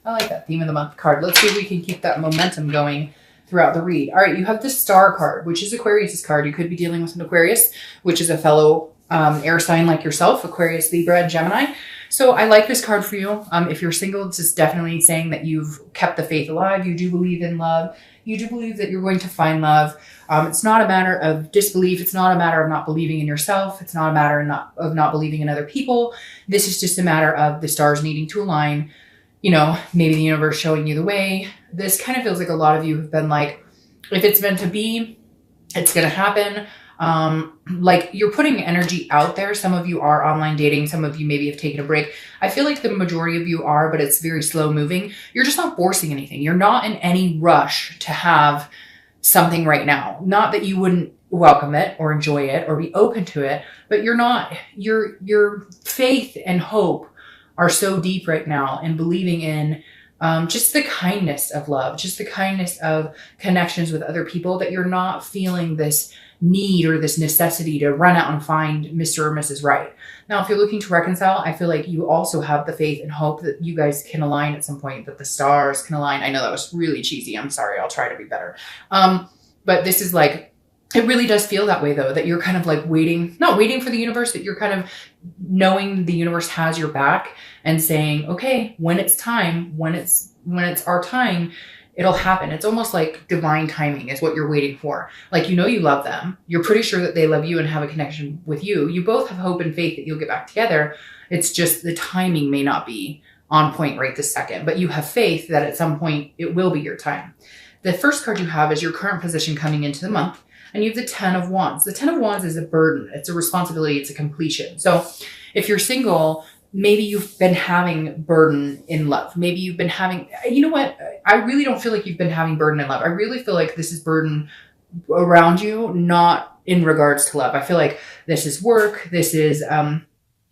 I like that theme of the month card. Let's see if we can keep that momentum going throughout the read. All right, you have the Star card, which is Aquarius's card. You could be dealing with an Aquarius, which is a fellow air sign like yourself, Aquarius, Libra, and Gemini. So I like this card for you. If you're single, this is definitely saying that you've kept the faith alive. You do believe in love. You do believe that you're going to find love. It's not a matter of disbelief. It's not a matter of not believing in yourself. It's not a matter of not believing in other people. This is just a matter of the stars needing to align. You know, maybe the universe showing you the way. This kind of feels like a lot of you have been like, if it's meant to be, it's going to happen. Like you're putting energy out there. Some of you are online dating. Some of you maybe have taken a break. I feel like the majority of you are, but it's very slow moving. You're just not forcing anything. You're not in any rush to have something right now. Not that you wouldn't welcome it or enjoy it or be open to it, but you're not, your faith and hope are so deep right now in believing in just the kindness of love, just the kindness of connections with other people, that you're not feeling this need or this necessity to run out and find Mr. or Mrs. Right. Now, if you're looking to reconcile, I feel like you also have the faith and hope that you guys can align at some point, that the stars can align. I know that was really cheesy. I'm sorry. I'll try to be better. But this is like, it really does feel that way though, that you're kind of like waiting, not waiting for the universe, but you're kind of knowing the universe has your back and saying, okay, when it's time, when it's our time, it'll happen. It's almost like divine timing is what you're waiting for. Like, you know, you love them. You're pretty sure that they love you and have a connection with you. You both have hope and faith that you'll get back together. It's just the timing may not be on point right this second, but you have faith that at some point it will be your time. The first card you have is your current position coming into the month. And you have the 10 of Wands. The 10 of Wands is a burden. It's a responsibility. It's a completion. So if you're single, maybe you've been having burden in love. Maybe you've been having, you know what? I really don't feel like you've been having burden in love. I really feel like this is burden around you, not in regards to love. I feel like this is work. This is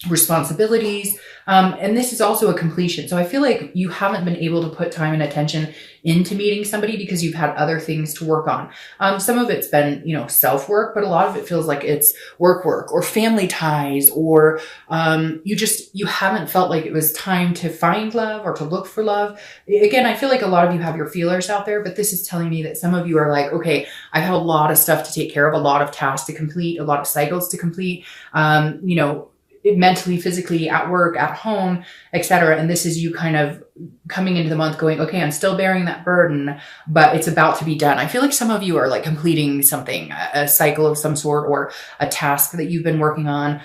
responsibilities. And this is also a completion. So I feel like you haven't been able to put time and attention into meeting somebody because you've had other things to work on. Some of it's been, you know, self-work, but a lot of it feels like it's work or family ties, or you haven't felt like it was time to find love or to look for love. Again, I feel like a lot of you have your feelers out there, but this is telling me that some of you are like, okay, I have a lot of stuff to take care of, a lot of tasks to complete, a lot of cycles to complete, you know, mentally, physically, at work, at home, etc. And this is you kind of coming into the month going, okay, I'm still bearing that burden, but it's about to be done. I feel like some of you are like completing something, a cycle of some sort, or a task that you've been working on.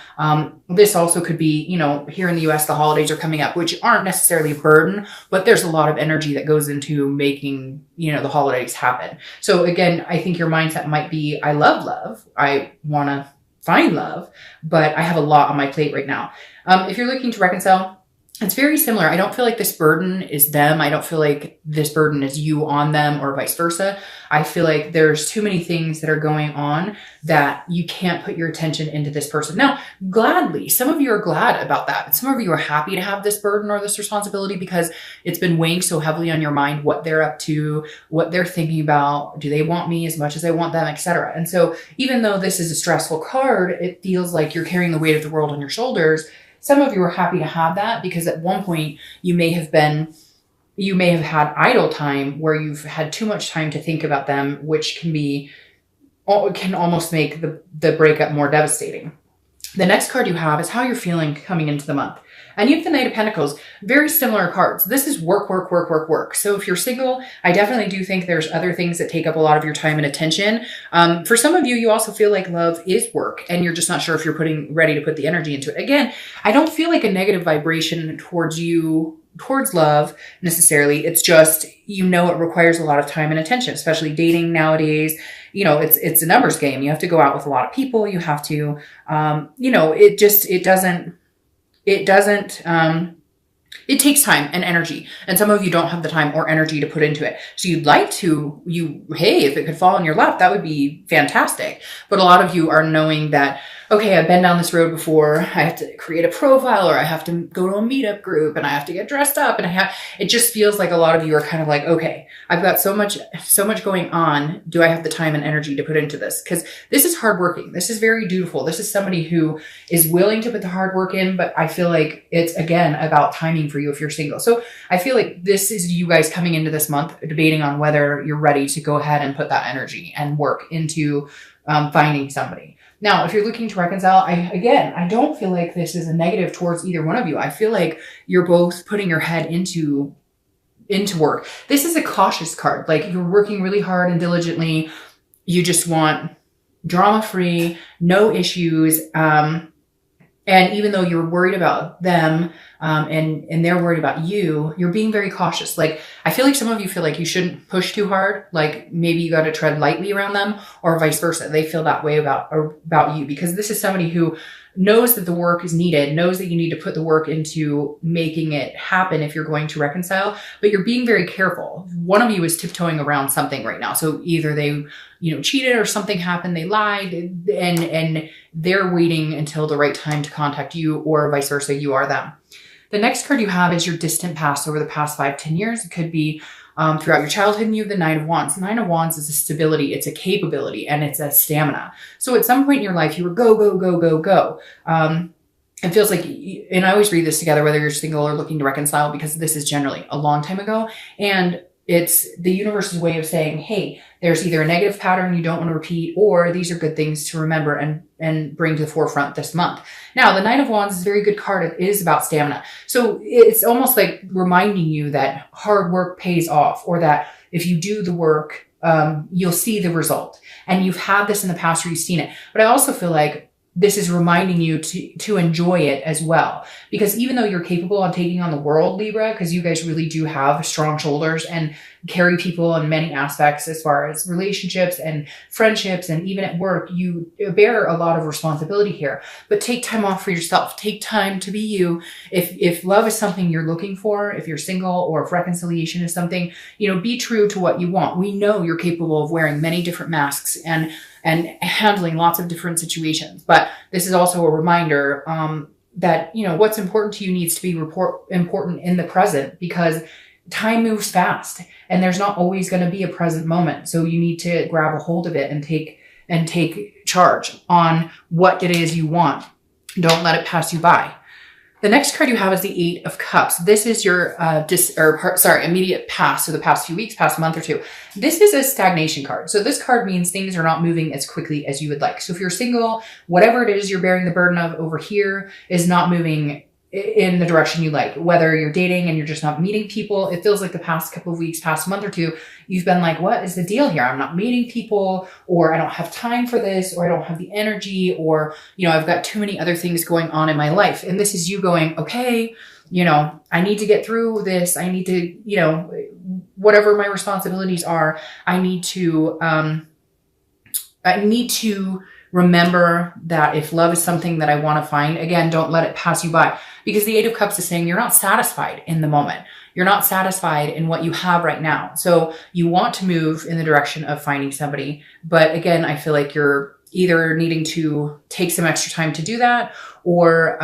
This also could be, you know, here in the US, the holidays are coming up, which aren't necessarily a burden, but there's a lot of energy that goes into making, you know, the holidays happen. So again, I think your mindset might be, I love love. I want to find love, but I have a lot on my plate right now. If you're looking to reconcile, it's very similar. I don't feel like this burden is them. I don't feel like this burden is you on them, or vice versa. I feel like there's too many things that are going on that you can't put your attention into this person. Now, gladly, some of you are glad about that. Some of you are happy to have this burden or this responsibility because it's been weighing so heavily on your mind, what they're up to, what they're thinking about. Do they want me as much as I want them, etc. And so even though this is a stressful card, it feels like you're carrying the weight of the world on your shoulders. Some of you are happy to have that because at one point you may have had idle time where you've had too much time to think about them, which can almost make the breakup more devastating. The next card you have is how you're feeling coming into the month. And you have the Knight of Pentacles, very similar cards. This is work, work, work, work, work. So if you're single, I definitely do think there's other things that take up a lot of your time and attention. For some of you, you also feel like love is work and you're just not sure if you're ready to put the energy into it. Again, I don't feel like a negative vibration towards love necessarily. It's just, you know, it requires a lot of time and attention, especially dating nowadays. You know, it's a numbers game. You have to go out with a lot of people. You have to, you know, it takes time and energy, and some of you don't have the time or energy to put into it. So you'd like to, hey, if it could fall in your lap, that would be fantastic. But a lot of you are knowing that, okay, I've been down this road before. I have to create a profile, or I have to go to a meetup group, and I have to get dressed up, and it just feels like a lot of you are kind of like, okay, I've got so much going on. Do I have the time and energy to put into this? Because this is hardworking. This is very dutiful. This is somebody who is willing to put the hard work in, but I feel like it's, again, about timing for you if you're single. So I feel like this is you guys coming into this month debating on whether you're ready to go ahead and put that energy and work into finding somebody. Now, if you're looking to reconcile, I don't feel like this is a negative towards either one of you. I feel like you're both putting your head into work. This is a cautious card. Like, you're working really hard and diligently. You just want drama-free, no issues. And even though you're worried about them, and they're worried about you, you're being very cautious. Like, I feel like some of you feel like you shouldn't push too hard. Like, maybe you got to tread lightly around them, or vice versa. They feel that way about you, because this is somebody who knows that the work is needed, knows that you need to put the work into making it happen if you're going to reconcile, but you're being very careful. One of you is tiptoeing around something right now. So either they, cheated, or something happened, they lied, and they're waiting until the right time to contact you, or vice versa, you are them. The next card you have is your distant past over the past 5-10 years. It could be throughout your childhood, and you have the Nine of Wands. The Nine of Wands is a stability, it's a capability, and it's a stamina. So at some point in your life, you were go, go, go, go, go. It feels like, and I always read this together, whether you're single or looking to reconcile, because this is generally a long time ago. And it's the universe's way of saying, hey, there's either a negative pattern you don't want to repeat, or these are good things to remember and bring to the forefront this month. Now, the Nine of Wands is a very good card. It is about stamina. So it's almost like reminding you that hard work pays off, or that if you do the work, you'll see the result. And you've had this in the past, or you've seen it. But I also feel like this is reminding you to enjoy it as well. Because even though you're capable of taking on the world, Libra, because you guys really do have strong shoulders and carry people in many aspects as far as relationships and friendships, and even at work, you bear a lot of responsibility here. But take time off for yourself. Take time to be you. If love is something you're looking for, if you're single, or if reconciliation is something, be true to what you want. We know you're capable of wearing many different masks and handling lots of different situations. But this is also a reminder that, what's important to you needs to be important in the present, because time moves fast and there's not always going to be a present moment. So you need to grab a hold of it and take charge on what it is you want. Don't let it pass you by. The next card you have is the Eight of Cups. This is your immediate past, so the past few weeks, past month or two. This is a stagnation card. So this card means things are not moving as quickly as you would like. So if you're single, whatever it is you're bearing the burden of over here is not moving in the direction you like. Whether you're dating and you're just not meeting people, it feels like the past couple of weeks, past month or two, you've been like, what is the deal here? I'm not meeting people, or I don't have time for this, or I don't have the energy, or, I've got too many other things going on in my life. And this is you going, okay, I need to get through this. I need to, whatever my responsibilities are, I need to remember that if love is something that I want to find, again, don't let it pass you by. Because the Eight of Cups is saying you're not satisfied in the moment. You're not satisfied in what you have right now. So you want to move in the direction of finding somebody. But again, I feel like you're either needing to take some extra time to do that, or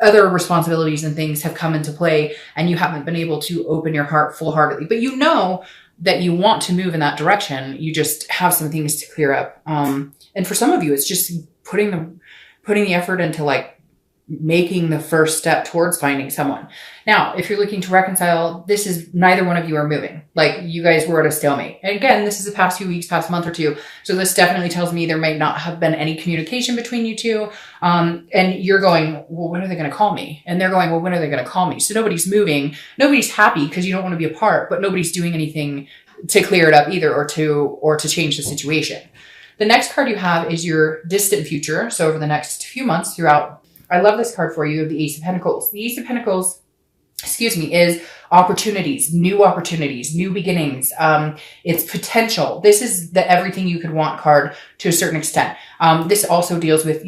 other responsibilities and things have come into play and you haven't been able to open your heart full-heartedly. But you know that you want to move in that direction. You just have some things to clear up. And for some of you, it's just putting the effort into like making the first step towards finding someone. Now, if you're looking to reconcile, this is neither one of you are moving. Like, you guys were at a stalemate. And again, this is the past few weeks, past month or two. So this definitely tells me there might not have been any communication between you two. And you're going, well, when are they going to call me? And they're going, well, when are they going to call me? So nobody's moving. Nobody's happy because you don't want to be apart, but nobody's doing anything to clear it up either, or to change the situation. The next card you have is your distant future. So over the next few months throughout, I love this card for you, the Ace of Pentacles. The Ace of Pentacles, is opportunities, new beginnings. It's potential. This is the everything you could want card to a certain extent. This also deals with,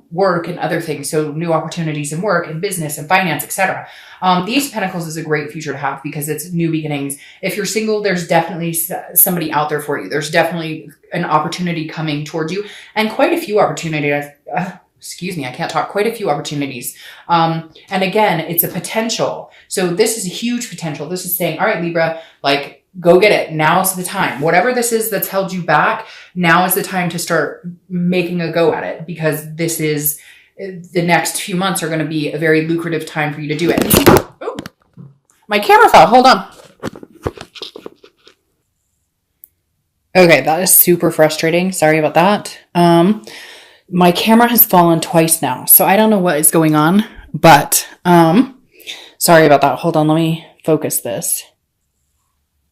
work and other things. So new opportunities in work and business and finance, etc. The Ace of Pentacles is a great future to have because it's new beginnings. If you're single, there's definitely somebody out there for you. There's definitely an opportunity coming towards you, and quite a few opportunities. excuse me, I can't talk, quite a few opportunities. And again, it's a potential. So this is a huge potential. This is saying, all right, Libra, like, go get it. Now's the time. Whatever this is that's held you back, now is the time to start making a go at it, because this is, the next few months are going to be a very lucrative time for you to do it. Oh, my camera fell. Hold on. Okay, that is super frustrating. Sorry about that. My camera has fallen twice now, so I don't know what is going on, but sorry about that. Hold on, let me focus this.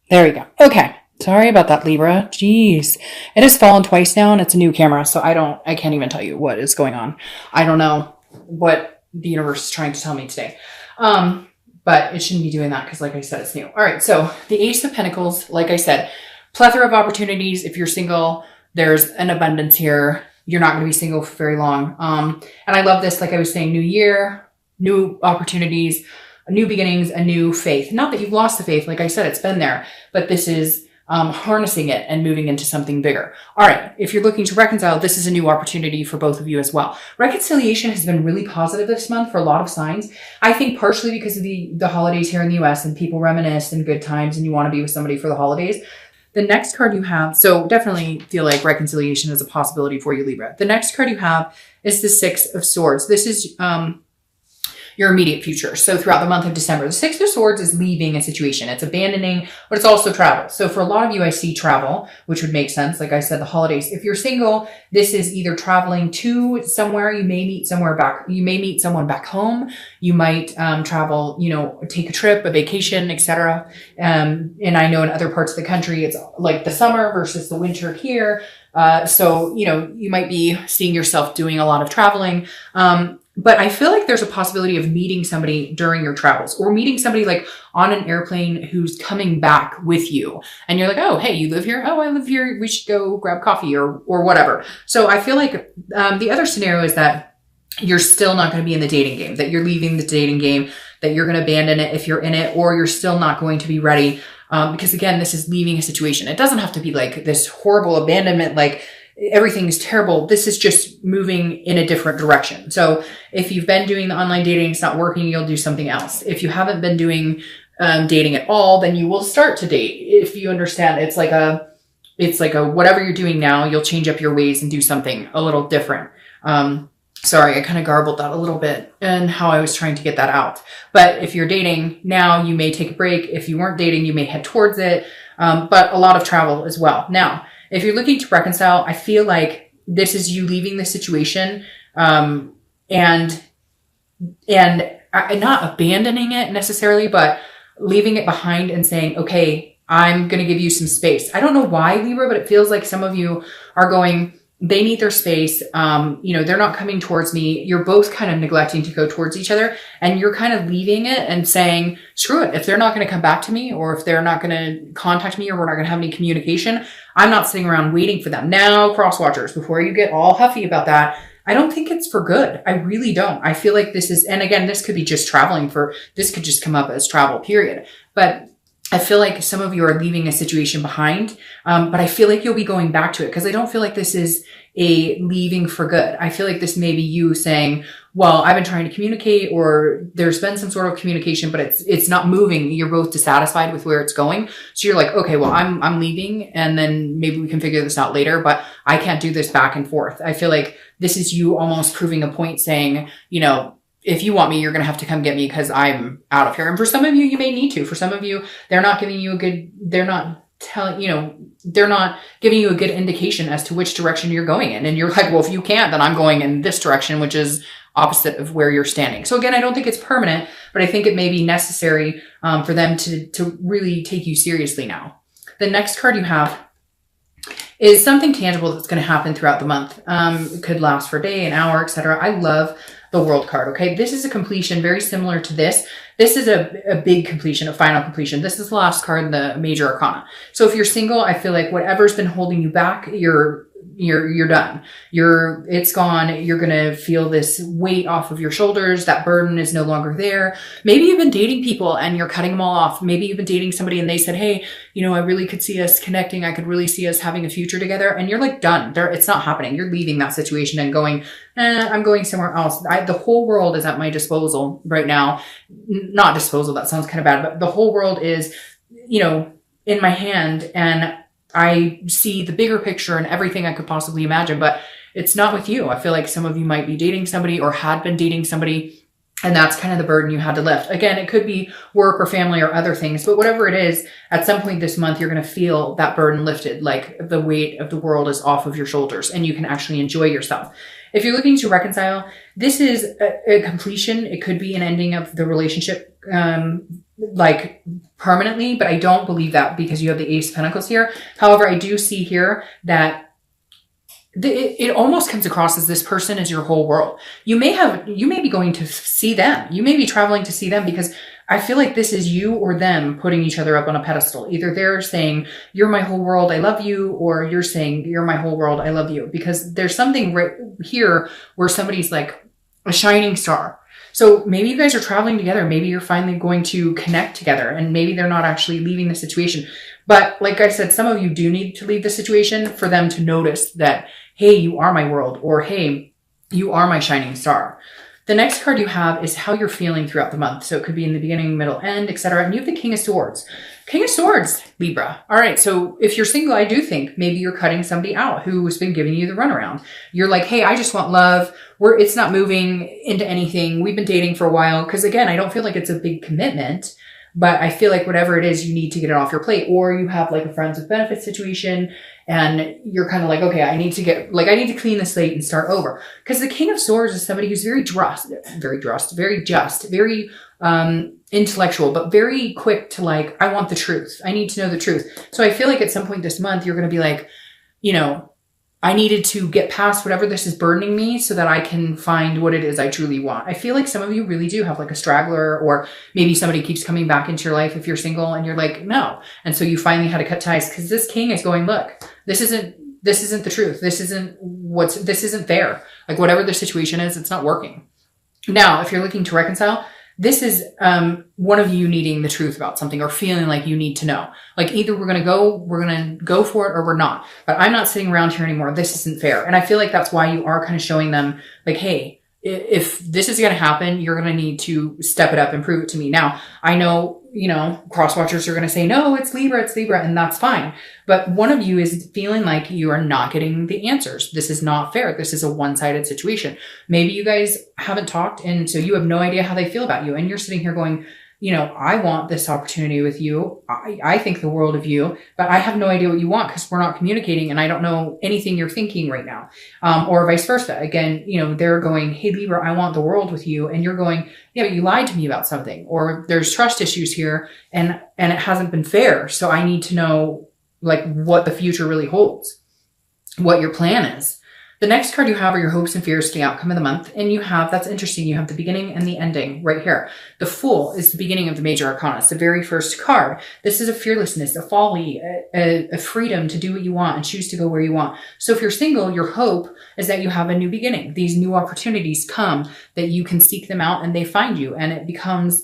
There we go. Okay. Sorry about that, Libra. Jeez. It has fallen twice now, and it's a new camera, so I can't even tell you what is going on. I don't know what the universe is trying to tell me today. But it shouldn't be doing that because, like I said, it's new. All right. So the Ace of Pentacles, like I said, plethora of opportunities. If you're single, there's an abundance here. You're not going to be single for very long. And I love this. Like I was saying, new year, new opportunities, new beginnings, a new faith. Not that you've lost the faith. Like I said, it's been there, but this is harnessing it and moving into something bigger. All right. If you're looking to reconcile, this is a new opportunity for both of you as well. Reconciliation has been really positive this month for a lot of signs. I think partially because of the holidays here in the US, and people reminisce in good times and you want to be with somebody for the holidays. The next card you have, so definitely feel like reconciliation is a possibility for you, Libra. The next card you have is the Six of Swords. This is your immediate future. So throughout the month of December, the Six of Swords is leaving a situation. It's abandoning, but it's also travel. So for a lot of you, I see travel, which would make sense. Like I said, the holidays. If you're single, this is either traveling to somewhere. You may meet somewhere back. You may meet someone back home. You might travel, take a trip, a vacation, etc. And I know in other parts of the country, it's like the summer versus the winter here. So, you might be seeing yourself doing a lot of traveling. But I feel like there's a possibility of meeting somebody during your travels, or meeting somebody like on an airplane who's coming back with you. And you're like, oh, hey, you live here? Oh, I live here. We should go grab coffee or whatever. So I feel like the other scenario is that you're still not going to be in the dating game, that you're leaving the dating game, that you're going to abandon it if you're in it, or you're still not going to be ready. Because again, this is leaving a situation. It doesn't have to be like this horrible abandonment, like everything's terrible. This is just moving in a different direction. So if you've been doing the online dating, it's not working, you'll do something else. If you haven't been doing dating at all, then you will start to date. If you understand, it's like a whatever you're doing now, you'll change up your ways and do something a little different. Sorry, I kind of garbled that a little bit and how I was trying to get that out. But if you're dating now, you may take a break. If you weren't dating, you may head towards it. But a lot of travel as well. Now, if you're looking to reconcile, I feel like this is you leaving the situation, and not abandoning it necessarily, but leaving it behind and saying, okay, I'm going to give you some space. I don't know why, Libra, but it feels like some of you are going, they need their space. They're not coming towards me. You're both kind of neglecting to go towards each other, and you're kind of leaving it and saying, screw it. If they're not going to come back to me, or if they're not going to contact me, or we're not going to have any communication, I'm not sitting around waiting for them. Now, cross watchers, before you get all huffy about that, I don't think it's for good. I really don't. I feel like this is, and again, this could be just traveling this could just come up as travel, period. But I feel like some of you are leaving a situation behind, but I feel like you'll be going back to it, because I don't feel like this is a leaving for good. I feel like this may be you saying, well, I've been trying to communicate, or there's been some sort of communication, but it's not moving. You're both dissatisfied with where it's going. So you're like, okay, well, I'm leaving, and then maybe we can figure this out later, but I can't do this back and forth. I feel like this is you almost proving a point, saying, if you want me, you're going to have to come get me because I'm out of here. And for some of you, you may need to. For some of you, they're not giving you a good indication as to which direction you're going in. And you're like, well, if you can't, then I'm going in this direction, which is opposite of where you're standing. So again, I don't think it's permanent, but I think it may be necessary for them to really take you seriously now. The next card you have is something tangible that's going to happen throughout the month. It could last for a day, an hour, etc. I love the World card. Okay. This is a completion very similar to this. This is a big completion, a final completion. This is the last card in the major arcana. So if you're single, I feel like whatever's been holding you back, you're you're done. It's gone. You're going to feel this weight off of your shoulders. That burden is no longer there. Maybe you've been dating people and you're cutting them all off. Maybe you've been dating somebody and they said, hey, I really could see us connecting. I could really see us having a future together. And you're like done. It's not happening. You're leaving that situation and going, I'm going somewhere else. The whole world is at my disposal right now. Not disposal. That sounds kind of bad, but the whole world is, in my hand, and I see the bigger picture and everything I could possibly imagine, but it's not with you. I feel like some of you might be dating somebody or had been dating somebody, and that's kind of the burden you had to lift. Again, it could be work or family or other things, but whatever it is, at some point this month, you're going to feel that burden lifted, like the weight of the world is off of your shoulders and you can actually enjoy yourself. If you're looking to reconcile, this is a completion. It could be an ending of the relationship, like permanently, but I don't believe that because you have the Ace of Pentacles here. However, I do see here that it almost comes across as this person is your whole world. You may be going to see them. You may be traveling to see them because I feel like this is you or them putting each other up on a pedestal. Either they're saying, you're my whole world, I love you, or you're saying, you're my whole world, I love you. Because there's something right here where somebody's like a shining star. So maybe you guys are traveling together. Maybe you're finally going to connect together and maybe they're not actually leaving the situation. But like I said, some of you do need to leave the situation for them to notice that, hey, you are my world, or hey, you are my shining star. The next card you have is how you're feeling throughout the month. So it could be in the beginning, middle, end, etc. And you have the King of Swords. King of Swords, Libra. All right. So if you're single, I do think maybe you're cutting somebody out who's been giving you the runaround. You're like, hey, I just want love. It's not moving into anything. We've been dating for a while. Cause again, I don't feel like it's a big commitment, but I feel like whatever it is, you need to get it off your plate, or you have like a friends with benefits situation and you're kind of like, okay, I need to clean the slate and start over. Cause the King of Swords is somebody who's very just, very intellectual, but very quick to like, I want the truth. I need to know the truth. So I feel like at some point this month, you're going to be like, I needed to get past whatever this is burdening me so that I can find what it is I truly want. I feel like some of you really do have like a straggler, or maybe somebody keeps coming back into your life if you're single and you're like, no. And so you finally had to cut ties because this king is going, look, this isn't the truth. This isn't fair. Like whatever the situation is, it's not working. Now, if you're looking to reconcile, this is one of you needing the truth about something or feeling like you need to know. Like either we're going to go for it or we're not. But I'm not sitting around here anymore. This isn't fair. And I feel like that's why you are kind of showing them like, hey, if this is going to happen, you're going to need to step it up and prove it to me. Now, I know, cross watchers are going to say, no, it's Libra, and that's fine. But one of you is feeling like you are not getting the answers. This is not fair. This is a one-sided situation. Maybe you guys haven't talked, and so you have no idea how they feel about you. And you're sitting here going, I want this opportunity with you. I think the world of you, but I have no idea what you want because we're not communicating and I don't know anything you're thinking right now. Or vice versa. Again, they're going, hey, Libra, I want the world with you. And you're going, yeah, but you lied to me about something, or there's trust issues here and it hasn't been fair. So I need to know like what the future really holds, what your plan is. The next card you have are your hopes and fears for the outcome of the month. And that's interesting. You have the beginning and the ending right here. The Fool is the beginning of the major arcana. It's the very first card. This is a fearlessness, a folly, a freedom to do what you want and choose to go where you want. So if you're single, your hope is that you have a new beginning. These new opportunities come, that you can seek them out and they find you. And it becomes,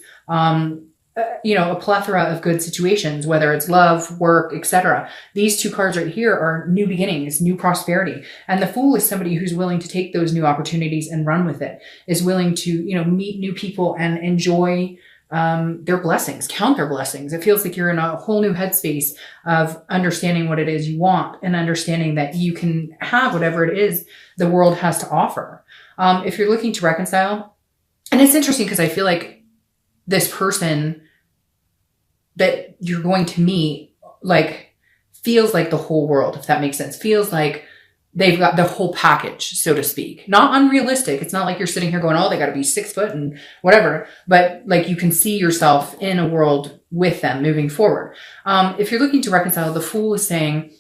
a plethora of good situations, whether it's love, work, etc. These two cards right here are new beginnings, new prosperity. And the Fool is somebody who's willing to take those new opportunities and run with it, is willing to, meet new people and enjoy their blessings, count their blessings. It feels like you're in a whole new headspace of understanding what it is you want and understanding that you can have whatever it is the world has to offer. If you're looking to reconcile, and it's interesting because I feel like this person that you're going to meet, like, feels like the whole world, if that makes sense. Feels like they've got the whole package, so to speak. Not unrealistic. It's not like you're sitting here going, oh, they got to be 6 foot and whatever. But like you can see yourself in a world with them moving forward. If you're looking to reconcile, the Fool is saying,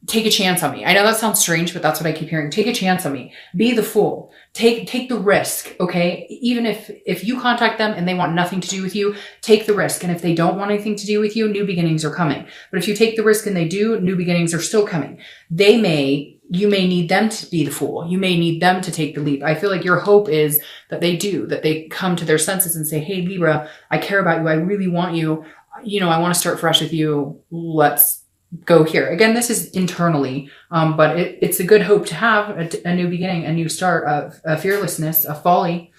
take a chance on me. I know that sounds strange, but that's what I keep hearing. Take a chance on me. Be the fool. Take the risk. Okay. Even if you contact them and they want nothing to do with you, take the risk. And if they don't want anything to do with you, new beginnings are coming. But if you take the risk and they do, new beginnings are still coming. They may you may need them to be the fool. You may need them to take the leap. I feel like your hope is that they do, that they come to their senses and say, hey, Libra, I care about you. I really want you. You know, I want to start fresh with you. Let's go here. Again, this is internally, but it's a good hope to have a new beginning, a new start, of a fearlessness, a folly.